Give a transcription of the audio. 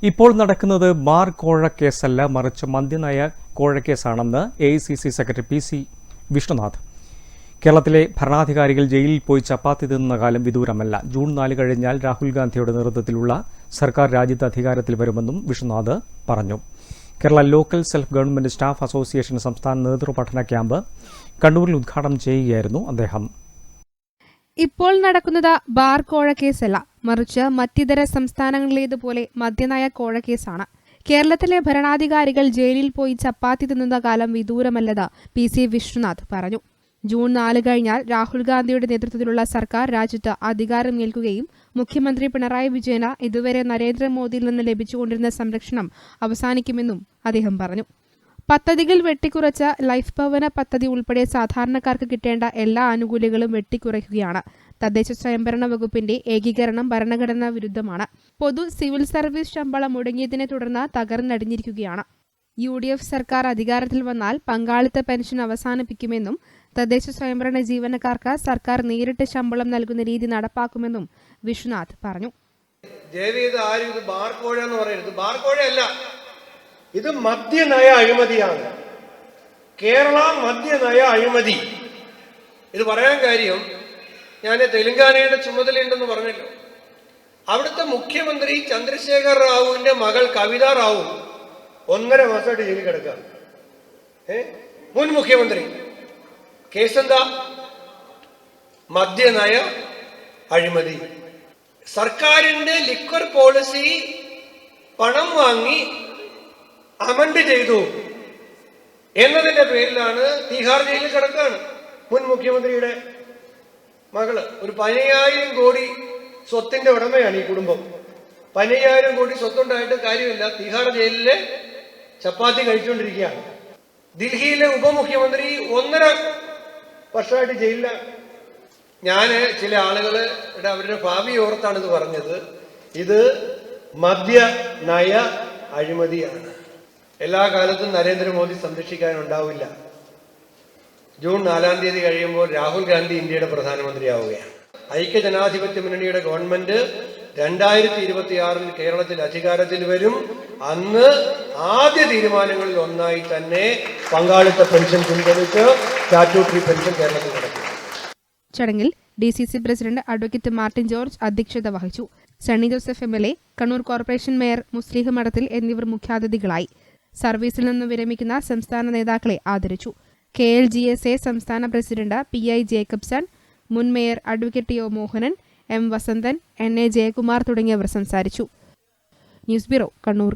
ഇപ്പോൾ നടക്കുന്നത് ബാർ കോഴക്കേസല്ല, മറിച്ച് മദ്യനയ കോഴക്കേസാണെന്ന് AICC സെക്രട്ടറി PC വിഷ്ണുനാഥ്. കേരളത്തിലെ ഭരണാധികാരികൾ ജയിലിൽ പോയി ചപ്പാത്തി തിന്നുന്ന കാലം വിദൂരമല്ല. ജൂൺ 4 കഴിഞ്ഞാൽ രാഹുൽ ഗാന്ധിയുടെ നേതൃത്വത്തിലുള്ള സർക്കാർ രാജ്യത്ത് അധികാരത്തിൽ വരുമെന്നും വിഷ്ണുനാഥ് പറഞ്ഞു. Kerala local self government staff association സംസ്ഥാന നേതൃപഠന ക്യാമ്പ് കണ്ണൂരിൽ ഉദ്ഘാടനം ചെയ്യുകയായിരുന്നു അദ്ദേഹം. ഇപ്പോൾ നടക്കുന്നത് ബാർ കോഴക്കേസല്ല, മറിച്ച് മറ്റിതര സംസ്ഥാനങ്ങളിലേതുപോലെ മദ്യനയ കോഴക്കേസാണ്. കേരളത്തിലെ ഭരണാധികാരികൾ ജയിലിൽ പോയി ചപ്പാത്തി തിന്നുന്ന കാലം വിദൂരമല്ലെന്ന് PC വിഷ്ണുനാഥ് പറഞ്ഞു. ജൂൺ 4 കഴിഞ്ഞാൽ രാഹുൽ ഗാന്ധിയുടെ നേതൃത്വത്തിലുള്ള സർക്കാർ രാജ്യത്ത് അധികാരമേൽക്കുകയും മുഖ്യമന്ത്രി പിണറായി വിജയന് ഇതുവരെ നരേന്ദ്രമോദിയിൽ നിന്ന് ലഭിച്ചുകൊണ്ടിരുന്ന സംരക്ഷണം അവസാനിക്കുമെന്നും അദ്ദേഹം പറഞ്ഞു. പദ്ധതികൾ വെട്ടിക്കുറച്ച ലൈഫ് ഭവന പദ്ധതി ഉൾപ്പെടെ സാധാരണക്കാർക്ക് കിട്ടേണ്ട എല്ലാ ആനുകൂല്യങ്ങളും വെട്ടിക്കുറയ്ക്കുകയാണ്. തദ്ദേശ സ്വയംഭരണ വകുപ്പിന്റെ ഏകീകരണം ഭരണഘടനാ വിരുദ്ധമാണ്. പൊതു സിവിൽ സർവീസ് ശമ്പളം മുടങ്ങിയതിനെ തുടർന്ന് തകർന്നടിഞ്ഞിരിക്കുകയാണ്. UDF സർക്കാർ അധികാരത്തിൽ വന്നാൽ പങ്കാളിത്ത പെൻഷൻ അവസാനിപ്പിക്കുമെന്നും തദ്ദേശ സ്വയംഭരണ ജീവനക്കാർക്ക് സർക്കാർ നേരിട്ട് ശമ്പളം നൽകുന്ന രീതി നടപ്പാക്കുമെന്നും വിശ്വനാഥ് പറഞ്ഞു. ഇത് മദ്യനയ അഴിമതിയാണ്. കേരള മദ്യനയ അഴിമതി. ഇത് പറയാൻ കാര്യം, ഞാൻ തെലങ്കാനയുടെ ചുമതലയുണ്ടെന്ന് പറഞ്ഞല്ലോ. അവിടുത്തെ മുഖ്യമന്ത്രി ചന്ദ്രശേഖർ റാവുവിന്റെ മകൾ കവിത റാവു 1.5 മാസമായിട്ട് ജയിലിൽ കിടക്കുക. മുൻ മുഖ്യമന്ത്രി. കേസെന്താ? മദ്യനയ അഴിമതി. സർക്കാരിന്റെ ലിക്വർ പോളിസി പണം വാങ്ങി അമൻഡ് ചെയ്തു എന്നതിന്റെ പേരിലാണ് തീഹാർ ജയിലിൽ കിടക്കുകയാണ് മുൻ മുഖ്യമന്ത്രിയുടെ മകള്. ഒരു 15,000 കോടി സ്വത്തിന്റെ ഉടമയാണ് ഈ കുടുംബം. 15,000 കോടി സ്വത്തുണ്ടായിട്ട് കാര്യമില്ല. തീഹാർ ജയിലിലെ ചപ്പാത്തി കഴിച്ചുകൊണ്ടിരിക്കുകയാണ്. ദില്ലിയിലെ ഉപമുഖ്യമന്ത്രി 1.5 വർഷമായിട്ട് ജയിലിലാണ്. ഞാന് ചില ആളുകള് അവരുടെ ഭാവി ഓർത്താണ് ഇത് പറഞ്ഞത്. ഇത് മദ്യ നയ അഴിമതിയാണ്. എല്ലാ കാലത്തും നരേന്ദ്രമോദി സംരക്ഷിക്കാനുണ്ടാവില്ല. ജൂൺ 4 കഴിയുമ്പോൾ രാഹുൽ ഗാന്ധി ഇന്ത്യയുടെ പ്രധാനമന്ത്രിയാവുകയാണ്. ഐക്യജനാധിപത്യ മുന്നണിയുടെ ഗവൺമെന്റ് 2026 കേരളത്തിൽ അധികാരത്തിൽ വരും. അന്ന് ആദ്യ തീരുമാനങ്ങളിൽ ഒന്നായി തന്നെ പങ്കാളിത്ത പെൻഷൻ പിൻവലിച്ച് സ്റ്റാറ്റ്യൂട്ടറി പെൻഷൻ കേരളത്തിൽ നടക്കും. ചടങ്ങിൽ DCC president advocate Martin George അധ്യക്ഷത വഹിച്ചു. Sunny Joseph MLA, Kannur corporation mayor മുസ്ലിഹ് മഠത്തിൽ എന്നിവർ മുഖ്യാതിഥികളായി. സർവീസിൽ നിന്ന് വിരമിക്കുന്ന സംസ്ഥാന നേതാക്കളെ ആദരിച്ചു. KLGSA സംസ്ഥാന പ്രസിഡന്റ് PI ജേക്കബ്സൺ, മുൻ mayor advocate TO Mohanan, M Vasanthan, NA Jayakumar തുടങ്ങിയവർ സംസാരിച്ചു. News bureau, Kannur.